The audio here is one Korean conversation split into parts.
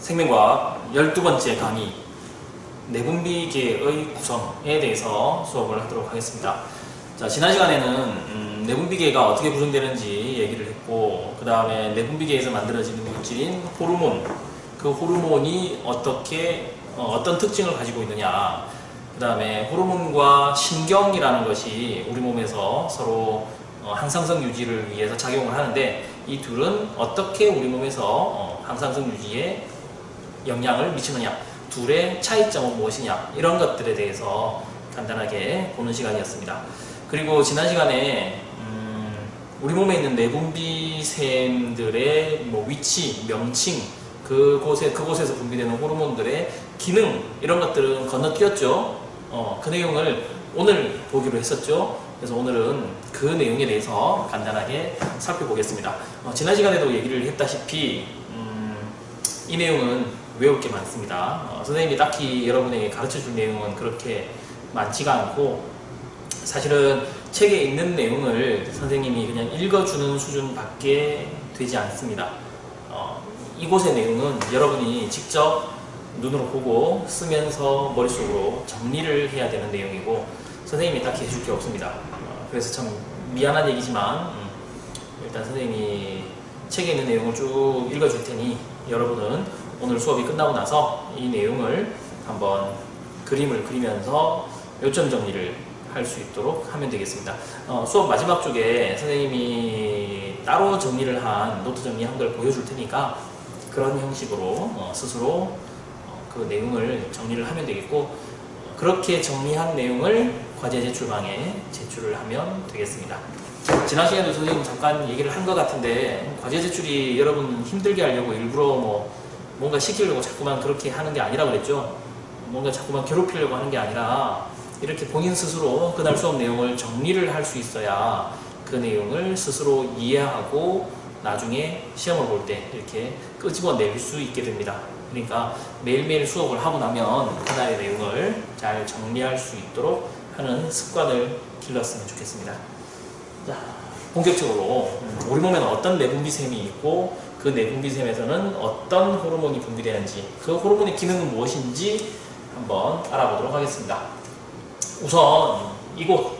생명과학 12번째 강의 내분비계의 구성에 대해서 수업을 하도록 하겠습니다. 자, 지난 시간에는 내분비계가 어떻게 구성되는지 얘기를 했고, 그 다음에 내분비계에서 만들어지는 물질인 호르몬, 그 호르몬이 어떤 특징을 가지고 있느냐, 그 다음에 호르몬과 신경이라는 것이 우리 몸에서 서로 항상성 유지를 위해서 작용을 하는데, 이 둘은 어떻게 우리 몸에서 항상성 유지에 영향을 미치느냐, 둘의 차이점은 무엇이냐, 이런 것들에 대해서 간단하게 보는 시간이었습니다. 그리고 지난 시간에 우리 몸에 있는 내분비샘들의 위치, 명칭, 그곳에서 분비되는 호르몬들의 기능, 이런 것들은 건너뛰었죠. 그 내용을 오늘 보기로 했었죠. 그래서 오늘은 그 내용에 대해서 간단하게 살펴보겠습니다. 지난 시간에도 얘기를 했다시피 이 내용은 외울 게 많습니다. 선생님이 딱히 여러분에게 가르쳐줄 내용은 그렇게 많지가 않고, 사실은 책에 있는 내용을 선생님이 그냥 읽어주는 수준밖에 되지 않습니다. 이곳의 내용은 여러분이 직접 눈으로 보고 쓰면서 머릿속으로 정리를 해야 되는 내용이고, 선생님이 딱히 해줄 게 없습니다. 그래서 참 미안한 얘기지만 일단 선생님이 책에 있는 내용을 쭉 읽어줄 테니 여러분은 오늘 수업이 끝나고 나서 이 내용을 한번 그림을 그리면서 요점 정리를 할 수 있도록 하면 되겠습니다. 수업 마지막 쪽에 선생님이 따로 정리를 한 노트 정리한 걸 보여줄 테니까 그런 형식으로 스스로 그 내용을 정리를 하면 되겠고, 그렇게 정리한 내용을 과제 제출방에 제출을 하면 되겠습니다. 지난 시간에도 선생님 잠깐 얘기를 한 것 같은데, 과제 제출이 여러분 힘들게 하려고 일부러 뭔가 시키려고 자꾸만 그렇게 하는 게 아니라 그랬죠. 뭔가 자꾸만 괴롭히려고 하는 게 아니라 이렇게 본인 스스로 그날 수업 내용을 정리를 할 수 있어야 그 내용을 스스로 이해하고 나중에 시험을 볼 때 이렇게 끄집어낼 수 있게 됩니다. 그러니까 매일매일 수업을 하고 나면 그날의 내용을 잘 정리할 수 있도록 하는 습관을 길렀으면 좋겠습니다. 자, 본격적으로 우리 몸에는 어떤 내분비샘이 있고, 그 내분비샘에서는 어떤 호르몬이 분비되는지, 그 호르몬의 기능은 무엇인지 한번 알아보도록 하겠습니다. 우선 이곳,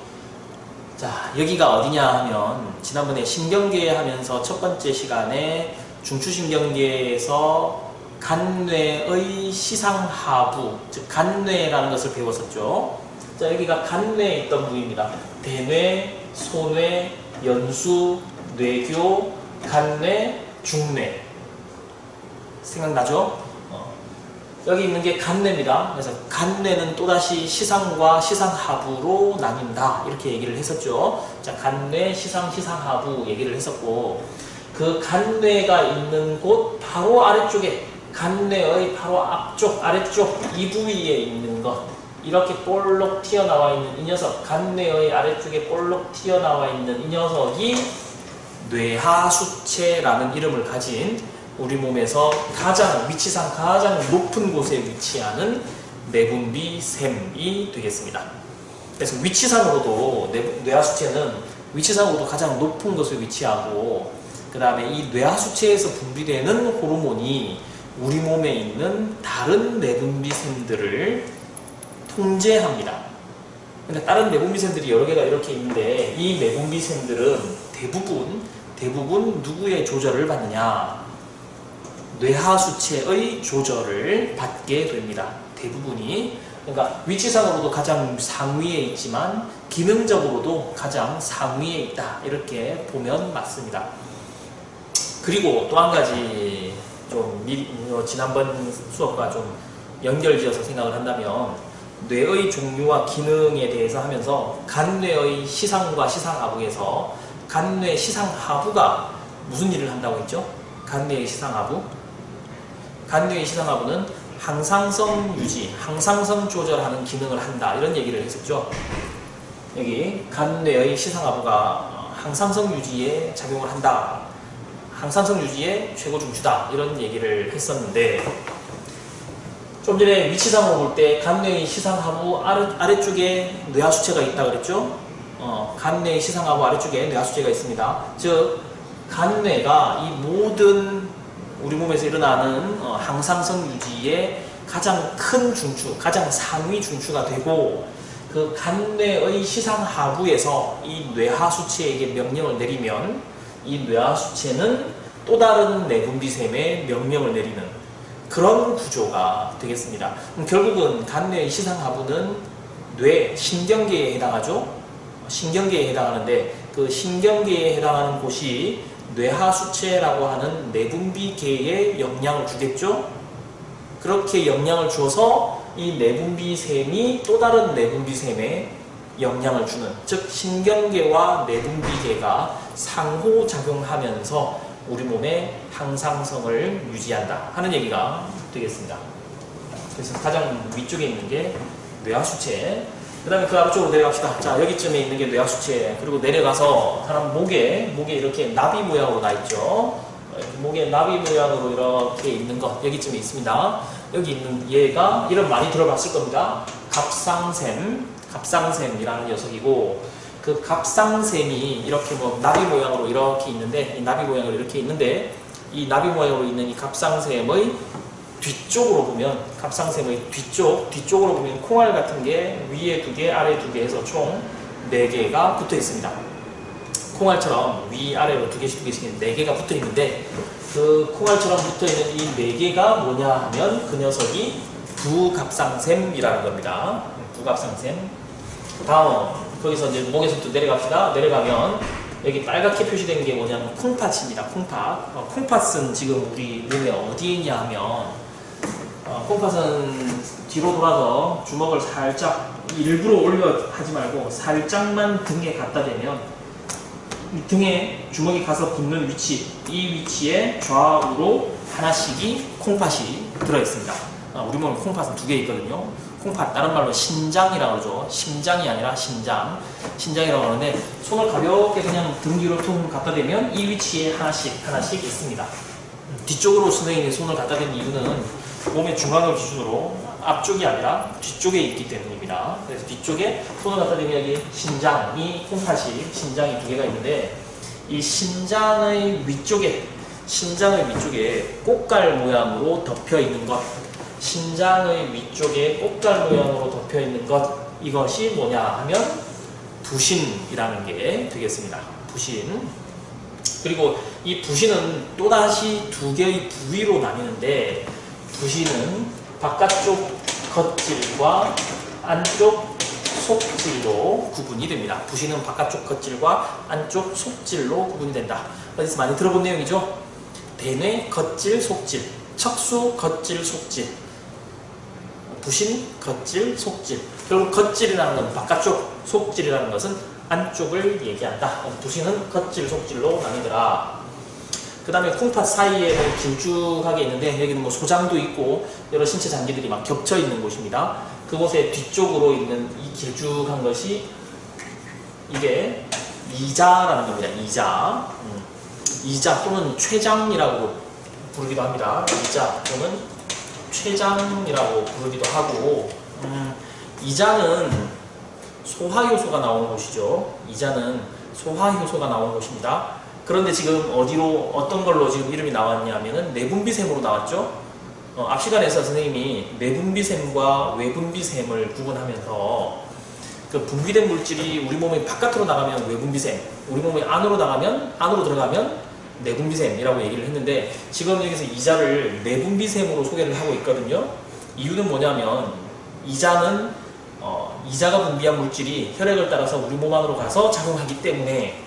자, 여기가 어디냐 하면, 지난번에 신경계 하면서 첫 번째 시간에 중추신경계에서 간뇌의 시상하부, 즉 간뇌라는 것을 배웠었죠. 자, 여기가 간뇌에 있던 부위입니다. 대뇌, 소뇌, 연수, 뇌교, 간뇌, 중뇌. 생각나죠? 여기 있는 게 간뇌입니다. 그래서 간뇌는 또다시 시상과 시상하부로 나뉜다, 이렇게 얘기를 했었죠. 자, 간뇌, 시상하부 얘기를 했었고, 그 간뇌가 있는 곳 바로 아래쪽에, 간뇌의 바로 앞쪽, 아래쪽 이 부위에 있는 것, 이렇게 볼록 튀어나와 있는 이 녀석, 간뇌의 아래쪽에 볼록 튀어나와 있는 이 녀석이 뇌하수체라는 이름을 가진, 우리 몸에서 위치상 가장 높은 곳에 위치하는 내분비샘이 되겠습니다. 그래서 위치상으로도 뇌하수체는 위치상으로도 가장 높은 곳에 위치하고, 그 다음에 이 뇌하수체에서 분비되는 호르몬이 우리 몸에 있는 다른 내분비샘들을 통제합니다. 그러니까 다른 내분비샘들이 여러 개가 이렇게 있는데, 이 내분비샘들은 대부분 누구의 조절을 받느냐? 뇌하수체의 조절을 받게 됩니다. 대부분이. 그러니까 위치상으로도 가장 상위에 있지만 기능적으로도 가장 상위에 있다, 이렇게 보면 맞습니다. 그리고 또 한 가지 좀 지난번 수업과 좀 연결지어서 생각을 한다면, 뇌의 종류와 기능에 대해서 하면서 간뇌의 시상과 시상하부에서 간뇌 시상하부가 무슨 일을 한다고 했죠? 간뇌의 시상하부? 간뇌의 시상하부는 항상성 유지, 항상성 조절하는 기능을 한다, 이런 얘기를 했었죠. 여기 간뇌의 시상하부가 항상성 유지에 작용을 한다, 항상성 유지의 최고 중추다, 이런 얘기를 했었는데, 좀 전에 위치상으로 볼 때 간뇌의 시상하부 아래쪽에 뇌하수체가 있다 그랬죠. 간뇌의 시상하부 아래쪽에 뇌하수체가 있습니다. 즉 간뇌가 이 모든 우리 몸에서 일어나는 항상성 유지의 가장 큰 중추, 가장 상위 중추가 되고 그 간뇌의 시상하부에서 이 뇌하수체에게 명령을 내리면 이 뇌하수체는 또 다른 내분비샘에 명령을 내리는 그런 구조가 되겠습니다. 결국은 간뇌의 시상하부는 뇌, 신경계에 해당하죠. 신경계에 해당하는데 그 신경계에 해당하는 곳이 뇌하수체라고 하는 내분비계에 영향을 주겠죠. 그렇게 영향을 주어서 이 내분비샘이 또 다른 내분비샘에 영향을 주는, 즉 신경계와 내분비계가 상호작용하면서 우리 몸의 항상성을 유지한다 하는 얘기가 되겠습니다. 그래서 가장 위쪽에 있는 게 뇌하수체, 그 다음에 그 아래쪽으로 내려갑시다. 자, 여기쯤에 있는 게 뇌하수체. 그리고 내려가서 사람 목에 이렇게 나비 모양으로 나 있죠. 목에 나비 모양으로 이렇게 있는 것 여기쯤에 있습니다. 여기 있는 얘가 이름 많이 들어봤을 겁니다. 갑상샘이라는 녀석이고, 그 갑상샘이 이렇게 뭐 나비 모양으로 이렇게 있는데, 이 나비 모양으로 이렇게 있는데, 이 나비 모양으로 있는 이 갑상샘의 뒤쪽으로 보면, 갑상샘의 뒤쪽으로 보면 콩알 같은 게 위에 2개, 아래 2개 해서 총 4개가 붙어 있습니다. 콩알처럼 위아래로 2개씩 4개가 붙어 있는데, 그 콩알처럼 붙어 있는 이 4개가 뭐냐 하면 그 녀석이 부갑상샘이라는 겁니다. 부갑상샘. 다음, 거기서 이제 목에서부터 내려갑시다. 내려가면 여기 빨갛게 표시된 게 뭐냐면 콩팥입니다. 콩팥. 콩팥은 지금 우리 몸에 어디에 있냐 하면, 콩팥은 뒤로 돌아서 주먹을 살짝 일부러 올려 하지 말고 살짝만 등에 갖다 대면 등에 주먹이 가서 붙는 위치, 이 위치에 좌우로 하나씩이 콩팥이 들어있습니다. 우리 몸에 콩팥은 2개 있거든요. 콩팥, 다른 말로 신장이라고 그러죠. 심장이 아니라 신장이라고 하는데, 손을 가볍게 그냥 등 뒤로 퉁 갖다 대면 이 위치에 하나씩 있습니다. 뒤쪽으로 선생님이 손을 갖다 댄 이유는 몸의 중앙을 기준으로 앞쪽이 아니라 뒤쪽에 있기 때문입니다. 그래서 뒤쪽에 손을 갖다 대면 여기 신장이 2개가 있는데, 이 신장의 위쪽에 꽃갈 모양으로 덮여 있는 것, 신장의 위쪽에 꽃갈 모양으로 덮여 있는 것, 이것이 뭐냐 하면 부신이라는 게 되겠습니다. 부신. 그리고 이 부신은 또다시 2개의 부위로 나뉘는데, 부신은 바깥쪽 겉질과 안쪽 속질로 구분이 됩니다. 부신은 바깥쪽 겉질과 안쪽 속질로 구분이 된다. 어디서 많이 들어본 내용이죠? 대뇌, 겉질, 속질, 척수, 겉질, 속질, 부신, 겉질, 속질. 결국 겉질이라는 건 바깥쪽, 속질이라는 것은 안쪽을 얘기한다. 부신은 겉질, 속질로 나뉘더라. 그 다음에 콩팥 사이에는 길쭉하게 있는데, 여기는 뭐 소장도 있고 여러 신체 장기들이 막 겹쳐 있는 곳입니다. 그곳의 뒤쪽으로 있는 이 길쭉한 것이 이게 이자라는 겁니다. 이자 또는 췌장이라고 부르기도 합니다. 이자 또는 췌장이라고 부르기도 하고, 이자는 소화효소가 나오는 곳이죠. 이자는 소화효소가 나오는 곳입니다. 그런데 지금 어떤 걸로 지금 이름이 나왔냐면은 내분비샘으로 나왔죠. 앞 시간에서 선생님이 내분비샘과 외분비샘을 구분하면서 그 분비된 물질이 우리 몸의 바깥으로 나가면 외분비샘, 우리 몸의 안으로 들어가면 내분비샘이라고 얘기를 했는데, 지금 여기서 이자를 내분비샘으로 소개를 하고 있거든요. 이유는 뭐냐면 이자가 분비한 물질이 혈액을 따라서 우리 몸 안으로 가서 작용하기 때문에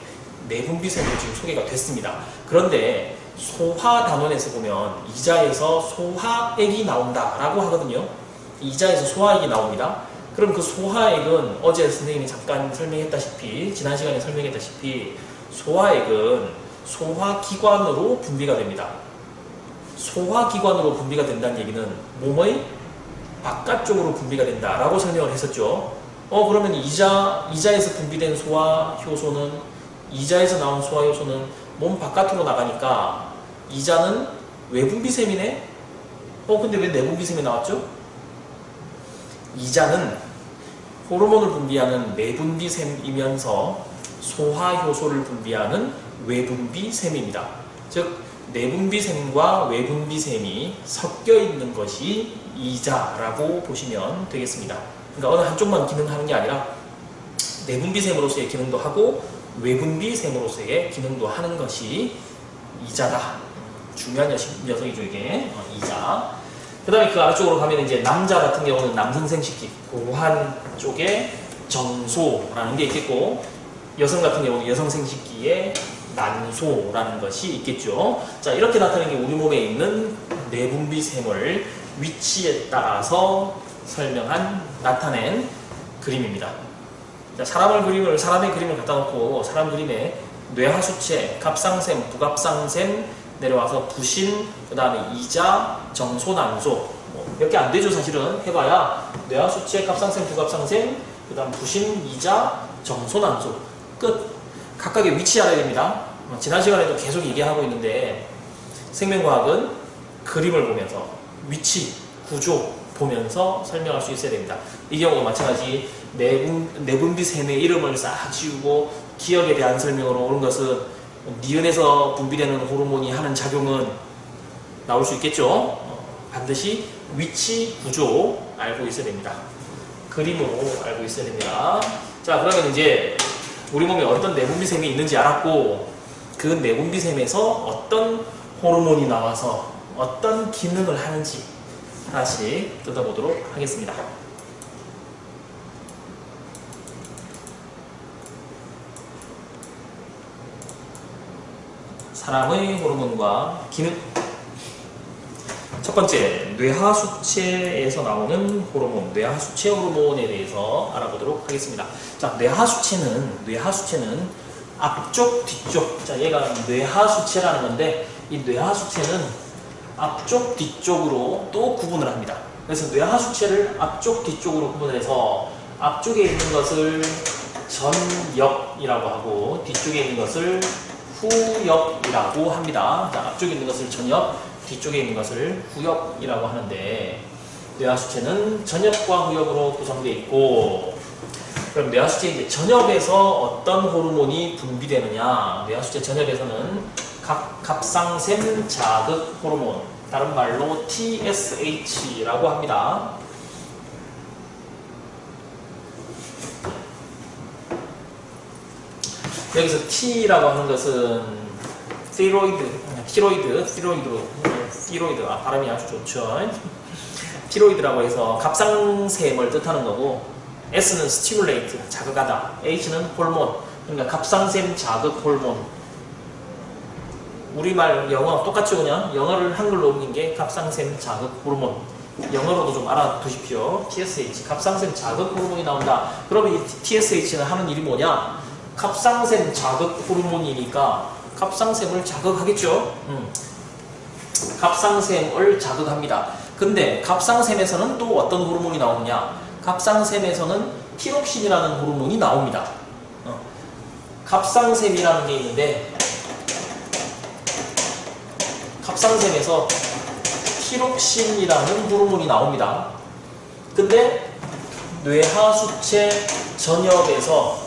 내분비샘으로 지금 소개가 됐습니다. 그런데 소화 단원에서 보면 이자에서 소화액이 나온다라고 하거든요. 이자에서 소화액이 나옵니다. 그럼 그 소화액은 어제 선생님이 잠깐 지난 시간에 설명했다시피 소화액은 소화기관으로 분비가 됩니다. 소화기관으로 분비가 된다는 얘기는 몸의 바깥쪽으로 분비가 된다라고 설명을 했었죠. 그러면 이자에서 분비된 소화효소는, 이자에서 나온 소화효소는 몸 바깥으로 나가니까 이자는 외분비샘이네? 근데 왜 내분비샘이 나왔죠? 이자는 호르몬을 분비하는 내분비샘이면서 소화효소를 분비하는 외분비샘입니다. 즉 내분비샘과 외분비샘이 섞여 있는 것이 이자라고 보시면 되겠습니다. 그러니까 어느 한쪽만 기능하는 게 아니라 내분비샘으로서의 기능도 하고 외분비샘으로서의 기능도 하는 것이 이자다. 중요한 녀석이죠, 이게. 이자. 그 다음에 그 아래쪽으로 가면 이제 남자 같은 경우는 남선생식기, 고환 쪽에 정소라는 게 있겠고, 여성 같은 경우는 여성생식기에 난소라는 것이 있겠죠. 자, 이렇게 나타내는 게 우리 몸에 있는 내분비샘을 위치에 따라서 나타낸 그림입니다. 자, 사람의 그림을 갖다 놓고 사람 그림에 뇌하수체, 갑상샘, 부갑상샘 내려와서 부신, 그 다음에 이자, 정소, 난소 몇 개 안 되죠. 사실은 해봐야 뇌하수체, 갑상샘, 부갑상샘, 그 다음 부신, 이자, 정소, 난소 끝. 각각의 위치 알아야 됩니다. 지난 시간에도 계속 얘기하고 있는데 생명과학은 그림을 보면서 위치, 구조 보면서 설명할 수 있어야 됩니다. 이 경우도 마찬가지 내분비샘의 이름을 싹 지우고 기억에 대한 설명으로 오는 것은 니은에서 분비되는 호르몬이 하는 작용은 나올 수 있겠죠. 반드시 위치, 구조 알고 있어야 됩니다. 그림으로 알고 있어야 됩니다. 자, 그러면 이제 우리 몸에 어떤 내분비샘이 있는지 알았고 그 내분비샘에서 어떤 호르몬이 나와서 어떤 기능을 하는지 하나씩 뜯어보도록 하겠습니다. 사람의 호르몬과 기능. 첫 번째, 뇌하수체에서 나오는 호르몬, 뇌하수체 호르몬에 대해서 알아보도록 하겠습니다. 자, 뇌하수체는 앞쪽, 뒤쪽. 자, 얘가 뇌하수체라는 건데, 이 뇌하수체는 앞쪽, 뒤쪽으로 또 구분을 합니다. 그래서 뇌하수체를 앞쪽, 뒤쪽으로 구분을 해서 앞쪽에 있는 것을 전엽이라고 하고, 뒤쪽에 있는 것을 후엽이라고 합니다. 자, 앞쪽에 있는 것을 전엽, 뒤쪽에 있는 것을 후엽이라고 하는데 뇌하수체는 전엽과 후엽으로 구성되어 있고 그럼 뇌하수체 이제 전엽에서 어떤 호르몬이 분비되느냐 뇌하수체 전엽에서는 갑상샘 자극 호르몬 다른 말로 TSH라고 합니다. 여기서 T라고 하는 것은 티로이드, 발음이 아주 좋죠. 티로이드라고 해서 갑상샘을 뜻하는 거고, S는 stimulate, 자극하다, H는 호르몬, 그러니까 갑상샘 자극 호르몬. 우리말, 영어 똑같죠, 그냥? 영어를 한글로 옮긴 게 갑상샘 자극 호르몬. 영어로도 좀 알아두십시오. TSH, 갑상샘 자극 호르몬이 나온다. 그러면 이 TSH는 하는 일이 뭐냐? 갑상샘 자극 호르몬이니까 갑상샘을 자극하겠죠. 갑상샘을 자극합니다. 근데 갑상샘에서는 또 어떤 호르몬이 나오느냐? 갑상샘에서는 티록신이라는 호르몬이 나옵니다. 갑상샘이라는 게 있는데 갑상샘에서 티록신이라는 호르몬이 나옵니다. 근데 뇌하수체 전엽에서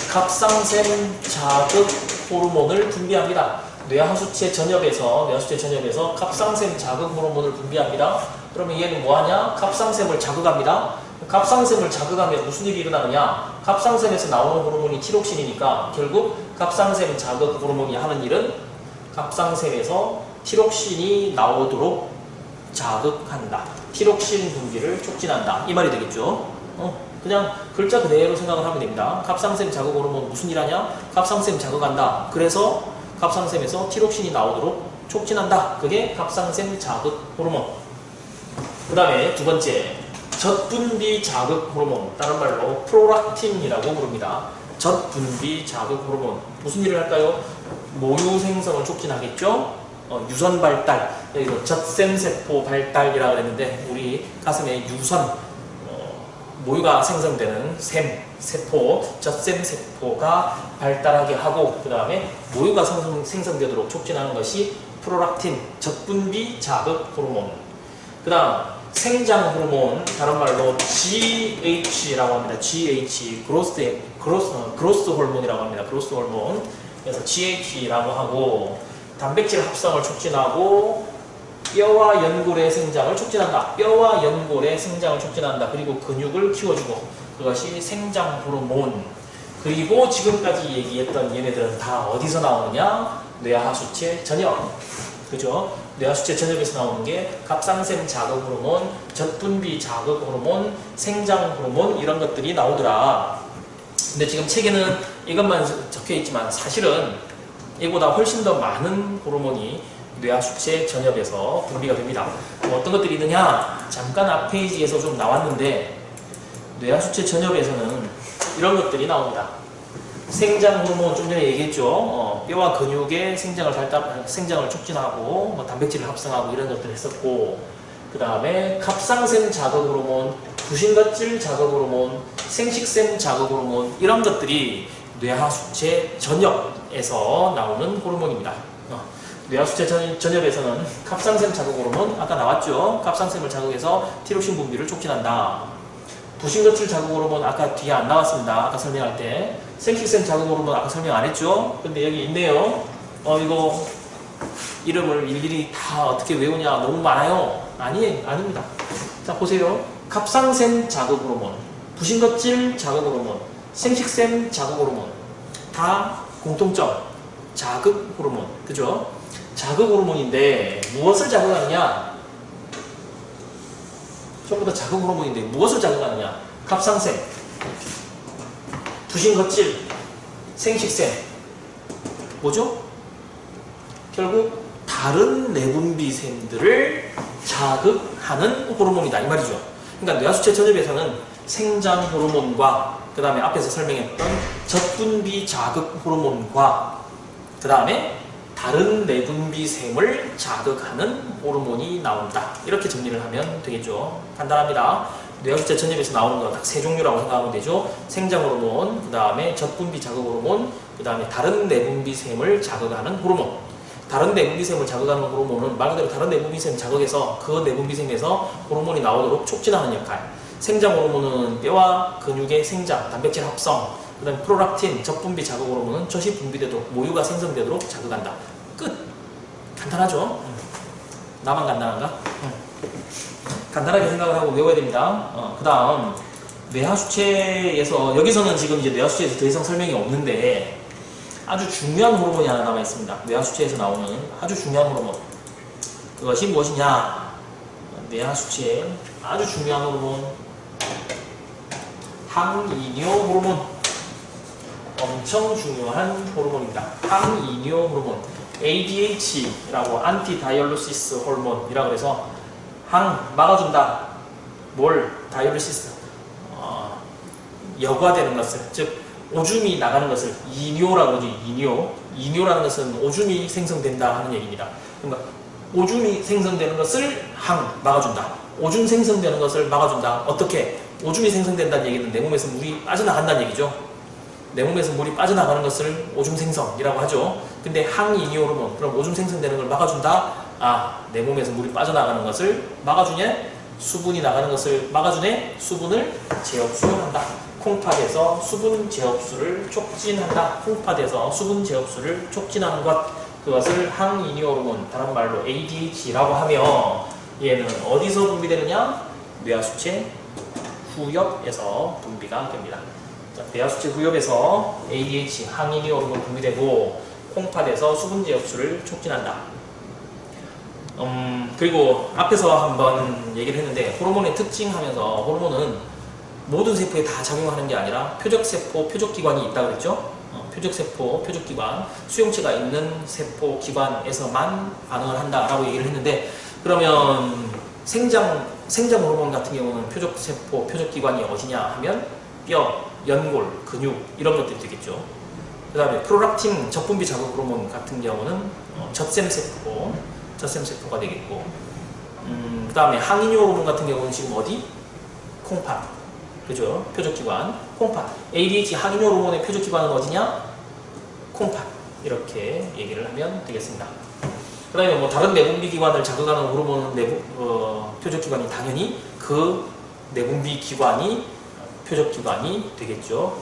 갑상샘 자극 호르몬을 분비합니다. 뇌하수체 전엽에서 갑상샘 자극 호르몬을 분비합니다. 그러면 얘는 뭐하냐? 갑상샘을 자극합니다. 갑상샘을 자극하면 무슨 일이 일어나느냐? 갑상샘에서 나오는 호르몬이 티록신이니까 결국 갑상샘 자극 호르몬이 하는 일은 갑상샘에서 티록신이 나오도록 자극한다. 티록신 분비를 촉진한다. 이 말이 되겠죠? 그냥 글자 그대로 생각을 하면 됩니다. 갑상샘 자극 호르몬 무슨 일 하냐? 갑상샘 자극한다. 그래서 갑상샘에서 티록신이 나오도록 촉진한다. 그게 갑상샘 자극 호르몬. 그 다음에 두 번째, 젖분비 자극 호르몬. 다른 말로 프롤락틴이라고 부릅니다. 젖분비 자극 호르몬. 무슨 일을 할까요? 모유 생성을 促진하겠죠? 유선 발달. 여기서 젖샘세포 발달이라고 그랬는데 우리 가슴에 유선, 모유가 생성되는 세포, 젖샘세포가 발달하게 하고 그 다음에 모유가 생성되도록 促진하는 것이 프롤락틴, 젖분비 자극 호르몬. 그 다음 생장 호르몬, 다른 말로 GH라고 합니다. GH, 그로스 호르몬이라고 합니다. 그로스 호르몬. 그래서 GH라고 하고 단백질 합성을 촉진하고 뼈와 연골의 생장을 촉진한다. 뼈와 연골의 생장을 촉진한다. 그리고 근육을 키워주고 그것이 생장 호르몬. 그리고 지금까지 얘기했던 얘네들은 다 어디서 나오느냐? 뇌하수체 전엽. 그죠? 뇌하수체 전엽에서 나오는 게 갑상샘 자극 호르몬, 젖분비 자극 호르몬, 생장 호르몬 이런 것들이 나오더라. 근데 지금 책에는 이것만 적혀 있지만 사실은 이보다 훨씬 더 많은 호르몬이 뇌하수체 전엽에서 분비가 됩니다. 어떤 것들이 있느냐? 잠깐 앞 페이지에서 좀 나왔는데 뇌하수체 전엽에서는 이런 것들이 나옵니다. 생장 호르몬 좀 전에 얘기했죠. 뼈와 근육의 생장을 촉진하고 뭐 단백질을 합성하고 이런 것들을 했었고 그 다음에 갑상샘 자극 호르몬, 부신거질 자극 호르몬, 생식샘 자극 호르몬 이런 것들이 뇌하수체 전엽에서 나오는 호르몬입니다. 뇌하수체 전엽에서는 갑상샘 자극 호르몬 아까 나왔죠. 갑상샘을 자극해서 티록신 분비를 촉진한다. 부신거칠 자극 호르몬 아까 뒤에 안 나왔습니다. 아까 설명할 때 생식샘 자극 호르몬 아까 설명 안 했죠. 근데 여기 있네요. 이거 이름을 일일이 다 어떻게 외우냐 너무 많아요. 아닙니다. 자 보세요. 갑상샘 자극 호르몬, 부신거칠 자극 호르몬, 생식샘 자극 호르몬 다 공통점 자극 호르몬. 그죠? 자극 호르몬인데 무엇을 자극하느냐? 전부 다 자극 호르몬인데 무엇을 자극하느냐? 갑상샘, 부신거칠, 생식샘. 뭐죠? 결국 다른 내분비샘들을 자극하는 호르몬이다 이 말이죠. 그러니까 뇌하수체 전엽에서는 생장 호르몬과 그 다음에 앞에서 설명했던 젖분비 자극 호르몬과 그 다음에 다른 내분비샘을 자극하는 호르몬이 나온다. 이렇게 정리를 하면 되겠죠. 간단합니다. 뇌하수체 전엽에서 나오는 거 딱 세 종류라고 생각하면 되죠. 생장 호르몬, 그 다음에 젖분비 자극 호르몬, 그 다음에 다른 내분비샘을 자극하는 호르몬. 다른 내분비샘을 자극하는 호르몬은 말 그대로 다른 내분비샘 자극해서 그 내분비샘에서 호르몬이 나오도록 촉진하는 역할. 생장 호르몬은 뼈와 근육의 생장, 단백질 합성, 그 다음에 프로락틴, 젖분비 자극 호르몬은 젖이 분비되도록, 모유가 생성되도록 자극한다. 끝! 간단하죠? 나만 간단한가? 간단하게 생각을 하고 외워야 됩니다. 그 다음 뇌하수체에서, 여기서는 지금 이제 뇌하수체에서 더 이상 설명이 없는데 아주 중요한 호르몬이 하나 남아 있습니다. 뇌하수체에서 나오는 아주 중요한 호르몬. 그것이 무엇이냐? 뇌하수체의 아주 중요한 호르몬, 항이뇨 호르몬. 엄청 중요한 호르몬입니다. 항이뇨 호르몬. ADH라고 안티다이얼로시스 호르몬이라고 해서 항 막아준다. 뭘? 다이얼로시스. 여과되는 것을, 즉 오줌이 나가는 것을 이뇨라고 하죠. 이뇨라는 것은 오줌이 생성된다 하는 얘기입니다. 그러니까 오줌이 생성되는 것을 항 막아준다. 오줌 생성되는 것을 막아준다. 어떻게? 오줌이 생성된다는 얘기는 내 몸에서 물이 빠져나간다는 얘기죠. 내 몸에서 물이 빠져나가는 것을 오줌 생성이라고 하죠. 근데 항이뇨 호르몬, 그럼 오줌 생성되는 걸 막아준다. 내 몸에서 물이 빠져나가는 것을 막아주냐? 수분이 나가는 것을 막아주네? 수분을 재흡수한다. 콩팥에서 수분 재흡수를 촉진한다. 콩팥에서 수분 재흡수를 촉진하는 것, 그것을 항이뇨 호르몬, 다른 말로 ADH라고 하며, 얘는 어디서 분비되느냐? 뇌하수체 후엽에서 분비가 됩니다. 뇌하수체 후엽에서 ADH, 항이뇨 호르몬 분비되고 콩팥에서 수분 재흡수를 촉진한다. 그리고 앞에서 한번 얘기를 했는데 호르몬의 특징하면서 호르몬은 모든 세포에 다 작용하는 게 아니라 표적세포, 표적기관이 있다고 그랬죠? 표적세포, 표적기관, 수용체가 있는 세포 기관에서만 반응을 한다라고 얘기를 했는데, 그러면 생장 호르몬 같은 경우는 표적세포, 표적기관이 어디냐 하면 뼈, 연골, 근육 이런 것들이 되겠죠. 그 다음에 프로락틴, 젖분비 자극 호르몬 같은 경우는 젖샘세포가 되겠고, 그 다음에 항이뇨 호르몬 같은 경우는 지금 어디? 콩팥. 그죠? 표적기관, 콩팥. ADH 항이뇨 호르몬의 표적기관은 어디냐? 콩팥. 이렇게 얘기를 하면 되겠습니다. 그 다음에 뭐 다른 내분비 기관을 자극하는 호르몬은 표적기관이 당연히 그 내분비 기관이 표적기관이 되겠죠.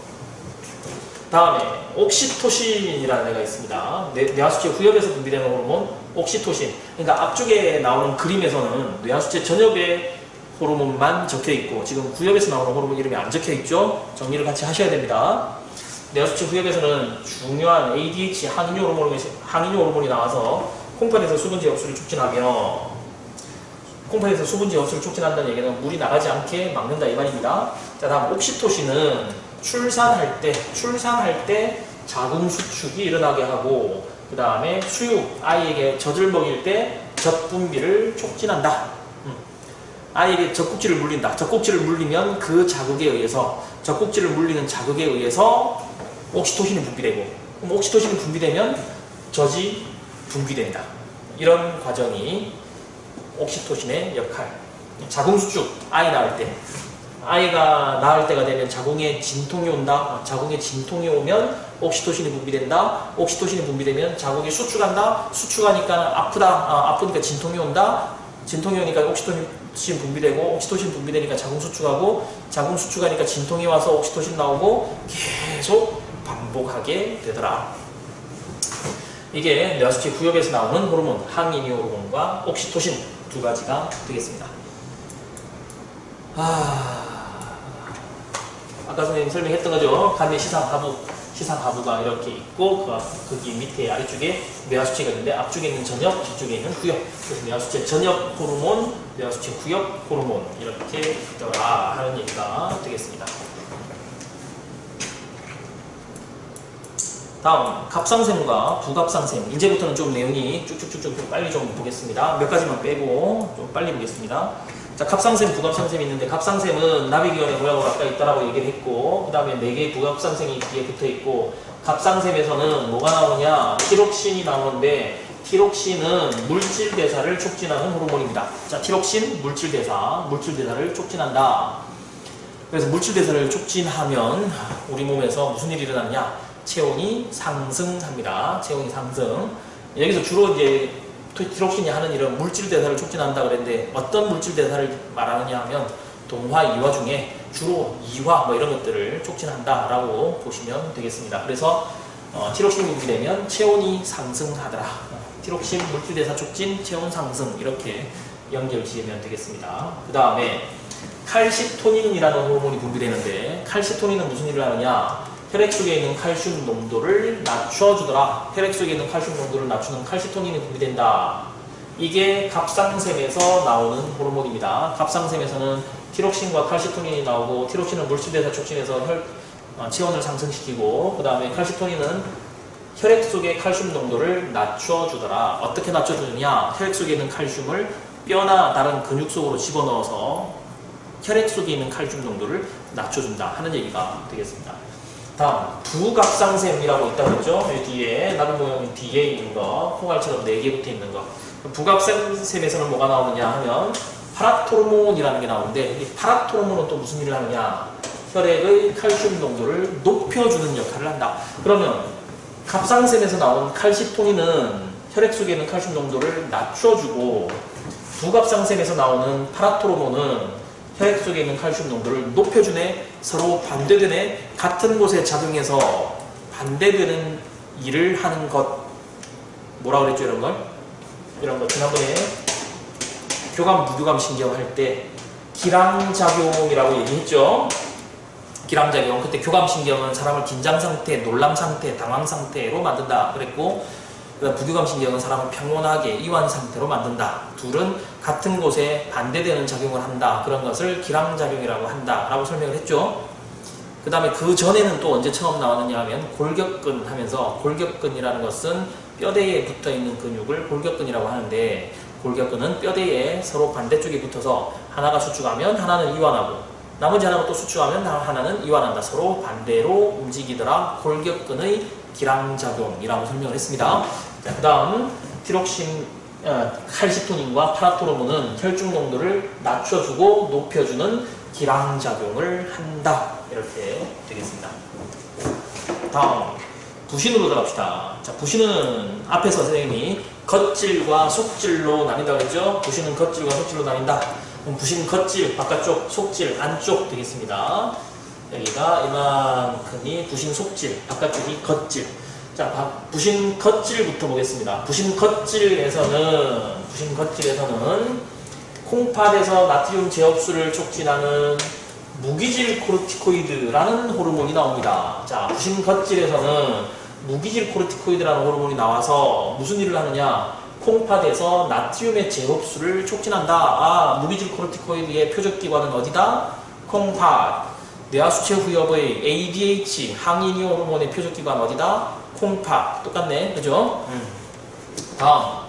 다음에 옥시토신이라는 애가 있습니다. 뇌하수체 후엽에서 분비되는 호르몬 옥시토신. 그러니까 앞쪽에 나오는 그림에서는 뇌하수체 전엽의 호르몬만 적혀있고 지금 구엽에서 나오는 호르몬 이름이 안 적혀있죠. 정리를 같이 하셔야 됩니다. 뇌하수체 후엽에서는 중요한 ADH 항인효 호르몬이 나와서 콩팥에서 수분지 흡수를 촉진하며, 콩팥에서 수분지 흡수를 촉진한다는 얘기는 물이 나가지 않게 막는다 이 말입니다. 자, 다음 옥시토신은 출산할 때 자궁 수축이 일어나게 하고, 그 다음에 수육, 아이에게 젖을 먹일 때 젖 분비를 촉진한다. 아이에게 젖꼭지를 물린다. 젖꼭지를 물리면 그 자극에 의해서, 젖꼭지를 물리는 자극에 의해서 옥시토신이 분비되고, 그럼 옥시토신이 분비되면 젖이 분비된다. 이런 과정이 옥시토신의 역할. 자궁 수축, 아이 낳을 때. 아이가 낳을 때가 되면 자궁에 진통이 온다. 자궁에 진통이 오면 옥시토신이 분비된다. 옥시토신이 분비되면 자궁이 수축한다. 수축하니까 아프니까 진통이 온다. 진통이 오니까 옥시토신 분비되고, 옥시토신 분비되니까 자궁 수축하고, 자궁 수축하니까 진통이 와서 옥시토신 나오고, 계속 반복하게 되더라. 이게 뇌하수체 구엽에서 나오는 호르몬, 항인효 호르몬과 옥시토신 두 가지가 되겠습니다. 아까 선생님 설명했던 거죠. 간의 시상하부가 이렇게 있고, 거기 밑에 아래쪽에 뇌하수체가 있는데, 앞쪽에 있는 전엽, 뒤쪽에 있는 후엽. 그래서 뇌하수체 전엽 호르몬, 뇌하수체 후엽 호르몬 이렇게 있더라 하는 얘기가 되겠습니다. 다음 갑상샘과 부갑상샘. 이제부터는 좀 내용이 쭉쭉쭉쭉 좀 빨리 좀 보겠습니다. 몇 가지만 빼고 좀 빨리 보겠습니다. 자, 갑상샘, 부갑상샘이 있는데, 갑상샘은 나비기관의 모양으로 아까 있다라고 얘기를 했고, 그 다음에 4개의 부갑상샘이 뒤에 붙어 있고, 갑상샘에서는 뭐가 나오냐? 티록신이 나오는데, 티록신은 물질 대사를 촉진하는 호르몬입니다. 자, 티록신 물질대사를 촉진한다. 그래서 물질대사를 촉진하면 우리 몸에서 무슨 일이 일어나느냐? 체온이 상승합니다. 체온이 상승. 여기서 주로 이제 티록신이 하는 일은 물질 대사를 촉진한다 그랬는데, 어떤 물질 대사를 말하느냐 하면 동화, 이화 중에 주로 이화 이런 것들을 촉진한다 라고 보시면 되겠습니다. 그래서 티록신이 분비되면 체온이 상승하더라. 티록신 물질 대사 촉진, 체온 상승 이렇게 연결 지으면 되겠습니다. 그 다음에 칼시토닌이라는 호르몬이 분비되는데, 칼시토닌은 무슨 일을 하느냐? 혈액 속에 있는 칼슘 농도를 낮춰주더라. 혈액 속에 있는 칼슘 농도를 낮추는 칼시토닌이 분비된다. 이게 갑상샘에서 나오는 호르몬입니다. 갑상샘에서는 티록신과 칼시토닌이 나오고, 티록신은 물질대사 촉진해서 체온을 상승시키고, 그 다음에 칼시토닌은 혈액 속의 칼슘 농도를 낮춰주더라. 어떻게 낮춰주느냐? 혈액 속에 있는 칼슘을 뼈나 다른 근육 속으로 집어넣어서 혈액 속에 있는 칼슘 농도를 낮춰준다 하는 얘기가 되겠습니다. 다음 부갑상샘이라고 있다고 했죠. 여기 뒤에 나는 모양이 뒤에 있는 거, 콩알처럼 4개 붙어 있는 거. 부갑상샘에서는 뭐가 나오느냐 하면 파락토르몬이라는 게 나오는데, 이 파락토르몬은 또 무슨 일을 하느냐? 혈액의 칼슘 농도를 높여주는 역할을 한다. 그러면 갑상샘에서 나온 칼시토닌은 혈액 속에 있는 칼슘 농도를 낮춰주고, 부갑상샘에서 나오는 파락토르몬은 혈액 속에 있는 칼슘 농도를 높여주네. 서로 반대되네. 같은 곳에 작용해서 반대되는 일을 하는 것. 뭐라 그랬죠? 이런 거 지난번에 교감 부교감 신경 할 때 기랑작용이라고 얘기했죠. 기랑작용. 그때 교감 신경은 사람을 긴장 상태, 놀람 상태, 당황 상태로 만든다 그랬고, 부교감 신경은 사람을 평온하게 이완 상태로 만든다. 둘은 같은 곳에 반대되는 작용을 한다. 그런 것을 기랑작용이라고 한다 라고 설명을 했죠. 그 다음에 그 전에는 또 언제 처음 나왔느냐 하면 골격근 하면서, 골격근이라는 것은 뼈대에 붙어있는 근육을 골격근이라고 하는데, 골격근은 뼈대에 서로 반대쪽에 붙어서 하나가 수축하면 하나는 이완하고, 나머지 하나가 또 수축하면 하나는 이완한다. 서로 반대로 움직이더라. 골격근의 기랑작용이라고 설명을 했습니다. 자, 그 다음 티록신, 칼시토닌과 파락토르몬은 혈중 농도를 낮춰주고 높여주는 기랑작용을 한다. 이렇게 되겠습니다. 다음 부신으로 들어갑시다. 자, 부신은 앞에서 선생님이 겉질과 속질로 나뉜다고 했죠. 부신은 겉질과 속질로 나뉜다. 그럼 부신 겉질 바깥쪽, 속질 안쪽 되겠습니다. 여기가 이만큼이 부신 속질, 바깥쪽이 겉질. 자, 부신 겉질부터 보겠습니다. 부신 겉질에서는 콩팥에서 나트륨 제흡수를 촉진하는 무기질 코르티코이드라는 호르몬이 나옵니다. 자, 부신 겉질에서는 무기질 코르티코이드라는 호르몬이 나와서 무슨 일을 하느냐? 콩팥에서 나트륨의 제흡수를 촉진한다. 아, 무기질 코르티코이드의 표적기관은 어디다? 콩팥. 뇌하수체 후엽의 ADH, 항이뇨 호르몬의 표적기관 어디다? 콩팥. 똑같네. 그죠? 다음.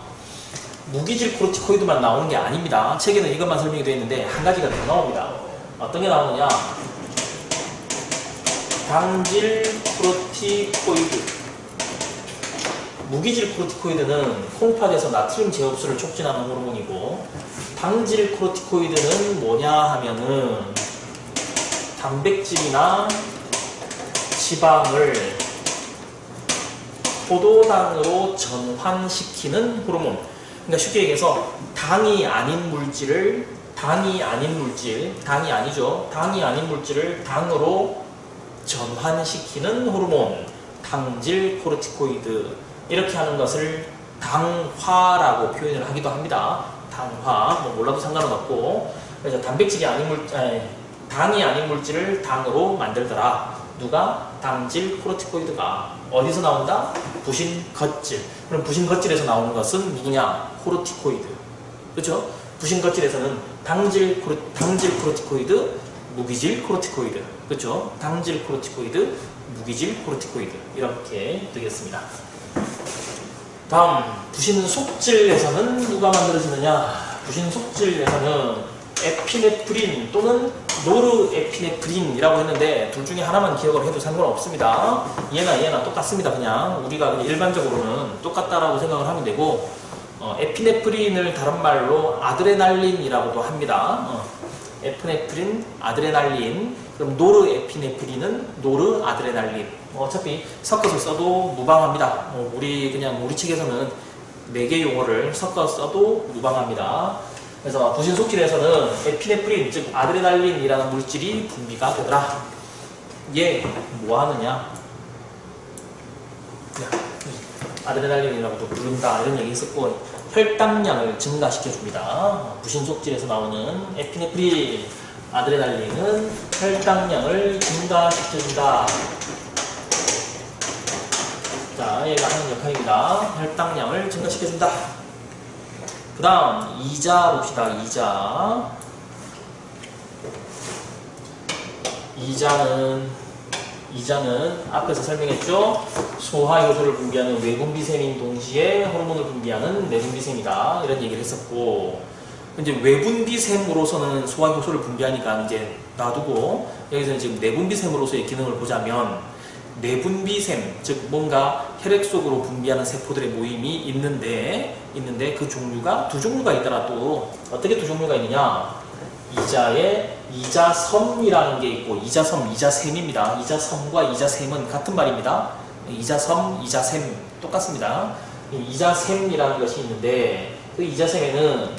무기질 코르티코이드만 나오는 게 아닙니다. 책에는 이것만 설명이 되어 있는데 한 가지가 더 나옵니다. 어떤 게 나오느냐? 당질 코르티코이드. 무기질 코르티코이드는 콩팥에서 나트륨 제흡수를 촉진하는 호르몬이고, 당질 코르티코이드는 뭐냐 하면은 단백질이나 지방을 포도당으로 전환시키는 호르몬. 그러니까 쉽게 얘기해서 당이 아닌 물질을 당이 아닌 물질을 당으로 전환시키는 호르몬, 당질 코르티코이드. 이렇게 하는 것을 당화라고 표현을 하기도 합니다. 당화, 뭐 몰라도 상관은 없고. 그래서 단백질이 아닌 당이 아닌 물질을 당으로 만들더라. 누가? 당질 코르티코이드가. 어디서 나온다? 부신 겉질. 그럼 부신 겉질에서 나오는 것은 누구냐? 코르티코이드. 그렇죠? 부신 겉질에서는 당질 코르티코이드, 무기질 코르티코이드. 그렇죠? 당질 코르티코이드, 무기질 코르티코이드. 이렇게 되겠습니다. 다음, 부신 속질에서는 누가 만들어지느냐? 부신 속질에서는 에피네프린 또는 노르에피네프린이라고 했는데 둘 중에 하나만 기억을 해도 상관없습니다. 얘나 똑같습니다. 그냥 우리가 그냥 일반적으로는 똑같다라고 생각을 하면 되고, 에피네프린을 다른 말로 아드레날린이라고도 합니다. 에피네프린, 아드레날린. 그럼 노르에피네프린은 노르아드레날린. 어차피 섞어서 써도 무방합니다. 우리 책에서는 4개 용어를 섞어서 써도 무방합니다. 그래서 부신 속질에서는 에피네프린, 즉 아드레날린이라는 물질이 분비가 되더라. 얘 뭐 하느냐? 아드레날린이라고도 부른다. 이런 얘기 있었고, 혈당량을 증가시켜줍니다. 부신 속질에서 나오는 에피네프린, 아드레날린은 혈당량을 증가시켜준다. 자, 얘가 하는 역할입니다. 혈당량을 증가시켜준다. 그 다음 이자 봅시다. 이자는 앞에서 설명했죠. 소화효소를 분비하는 외분비샘인 동시에 호르몬을 분비하는 내분비샘이다. 이런 얘기를 했었고, 이제 외분비샘으로서는 소화효소를 분비하니까 이제 놔두고, 여기서 지금 내분비샘으로서의 기능을 보자면, 내분비샘, 즉 뭔가 혈액 속으로 분비하는 세포들의 모임이 있는데 그 종류가 두 종류가 있더라. 또 어떻게 두 종류가 있느냐? 이자에 이자섬이라는 게 있고, 이자샘입니다. 이자섬과 이자샘은 같은 말입니다. 이자섬, 이자샘 똑같습니다. 이자샘이라는 것이 있는데, 그 이자샘에는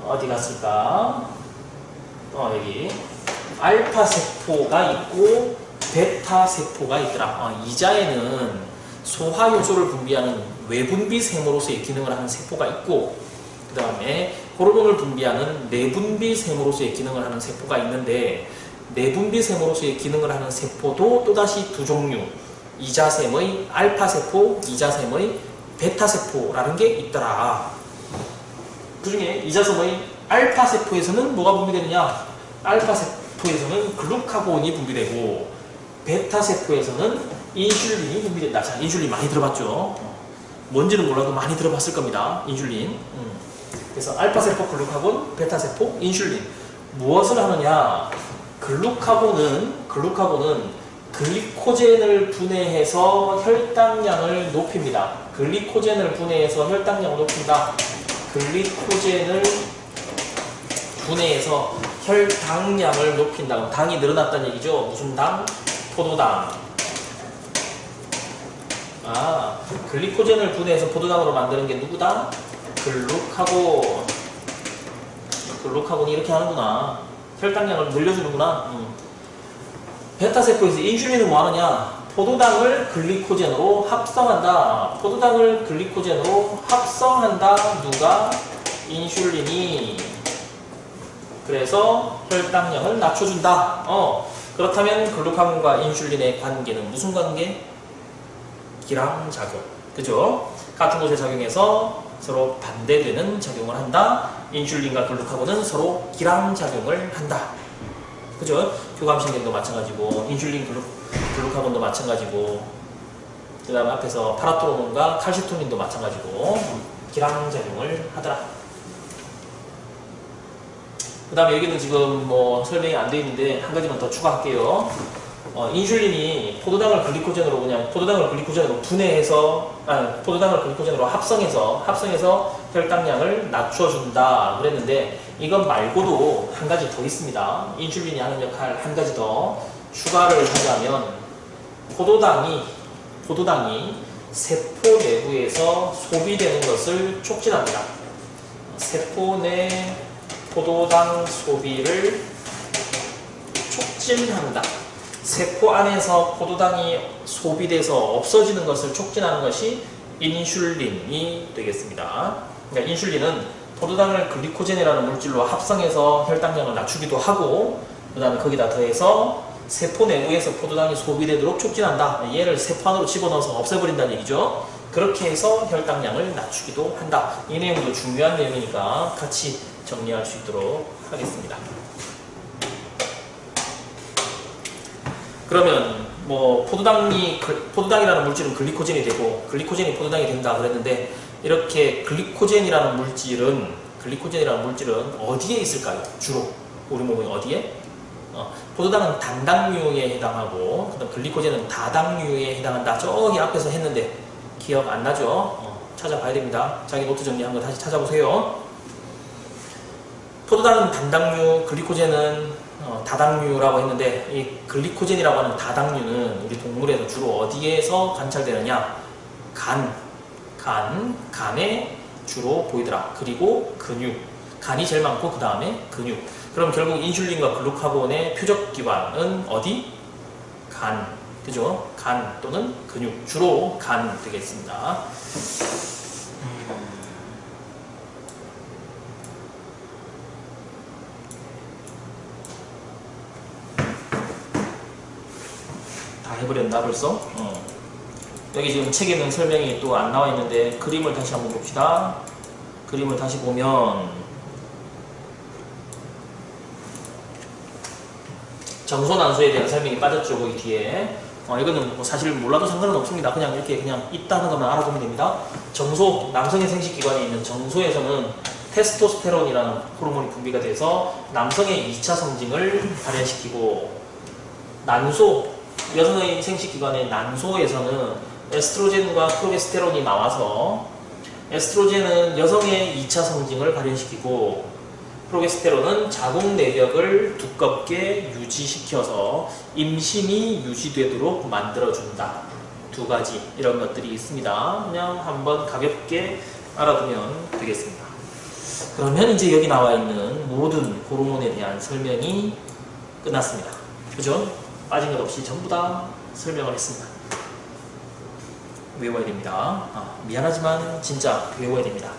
어디 갔을까? 여기 알파 세포가 있고 베타 세포가 있더라. 이자에는 소화효소를 분비하는 외분비샘으로서의 기능을 하는 세포가 있고, 그 다음에 호르몬을 분비하는 내분비샘으로서의 기능을 하는 세포가 있는데, 내분비샘으로서의 기능을 하는 세포도 또다시 두 종류, 이자샘의 알파세포, 이자샘의 베타세포라는 게 있더라. 그 중에 이자섬의 알파세포에서는 뭐가 분비되느냐? 알파세포에서는 글루카곤이 분비되고, 베타세포에서는 인슐린이 분비된다. 자, 인슐린 많이 들어봤죠? 뭔지는 몰라도 많이 들어봤을 겁니다. 인슐린. 그래서 알파세포 글루카곤, 베타세포 인슐린. 무엇을 하느냐? 글루카곤은 글리코젠을 분해해서 혈당량을 높입니다. 글리코젠을 분해해서 혈당량을 높인다. 글리코젠을 분해해서 혈당량을 높인다. 당이 늘어났다는 얘기죠. 무슨 당? 포도당. 글리코젠을 분해해서 포도당으로 만드는 게 누구다? 글루카곤. 글루카곤이 이렇게 하는구나. 혈당량을 늘려주는구나. 베타세포에서 인슐린은 뭐하느냐? 포도당을 글리코젠으로 합성한다. 포도당을 글리코젠으로 합성한다. 누가? 인슐린이. 그래서 혈당량을 낮춰준다. 그렇다면 글루카곤과 인슐린의 관계는 무슨 관계? 기량작용. 그죠? 같은 곳에 작용해서 서로 반대되는 작용을 한다. 인슐린과 글루카곤은 서로 기량작용을 한다. 그죠? 교감신경도 마찬가지고, 인슐린, 글루카곤도 마찬가지고, 그 다음에 앞에서 파라토로몬과 칼시토닌도 마찬가지고, 기량작용을 하더라. 그 다음에 여기는 지금 뭐 설명이 안 돼 있는데, 한 가지만 더 추가할게요. 인슐린이 포도당을 글리코젠으로 포도당을 글리코젠으로 분해해서, 포도당을 글리코젠으로 합성해서 혈당량을 낮춰준다 그랬는데, 이것 말고도 한 가지 더 있습니다. 인슐린이 하는 역할 한 가지 더 추가를 하자면, 포도당이 세포 내부에서 소비되는 것을 촉진합니다. 세포 내 포도당 소비를 촉진한다. 세포 안에서 포도당이 소비돼서 없어지는 것을 촉진하는 것이 인슐린이 되겠습니다. 그러니까 인슐린은 포도당을 글리코젠이라는 물질로 합성해서 혈당량을 낮추기도 하고, 그 다음에 거기다 더해서 세포 내부에서 포도당이 소비되도록 촉진한다. 얘를 세포 안으로 집어넣어서 없애버린다는 얘기죠. 그렇게 해서 혈당량을 낮추기도 한다. 이 내용도 중요한 내용이니까 같이 정리할 수 있도록 하겠습니다. 그러면 뭐 포도당이라는 물질은 글리코젠이 되고 글리코젠이 포도당이 된다 그랬는데, 이렇게 글리코젠이라는 물질은 어디에 있을까요? 주로 우리 몸의 어디에? 포도당은 단당류에 해당하고, 그다음 글리코젠은 다당류에 해당한다. 저기 앞에서 했는데 기억 안 나죠? 찾아봐야 됩니다. 자기 노트 정리한 거 다시 찾아보세요. 포도당은 단당류, 글리코젠은 다당류라고 했는데, 이 글리코젠이라고 하는 다당류는 우리 동물에서 주로 어디에서 관찰되느냐? 간에 주로 보이더라. 그리고 근육. 간이 제일 많고 그 다음에 근육. 그럼 결국 인슐린과 글루카곤의 표적기관은 어디? 간. 그죠? 간 또는 근육. 주로 간 되겠습니다. 다 해버렸나 벌써? 여기 지금 책에는 설명이 또 안 나와 있는데, 그림을 다시 한번 봅시다. 그림을 다시 보면 정소난소에 대한 설명이 빠졌죠, 거기 뒤에. 이거는 뭐 사실 몰라도 상관은 없습니다. 그냥 이렇게 그냥 있다는 것만 알아보면 됩니다. 정소, 남성의 생식기관에 있는 정소에서는 테스토스테론이라는 호르몬이 분비가 돼서 남성의 2차 성징을 발현시키고, 난소, 여성의 생식기관의 난소에서는 에스트로겐과 프로게스테론이 나와서, 에스트로겐은 여성의 2차 성징을 발현시키고, 프로게스테론은 자궁 내벽을 두껍게 유지시켜서 임신이 유지되도록 만들어준다. 두 가지 이런 것들이 있습니다. 그냥 한번 가볍게 알아두면 되겠습니다. 그러면 이제 여기 나와 있는 모든 호르몬에 대한 설명이 끝났습니다. 그죠? 빠진 것 없이 전부 다 설명을 했습니다. 외워야 됩니다. 미안하지만 진짜 외워야 됩니다.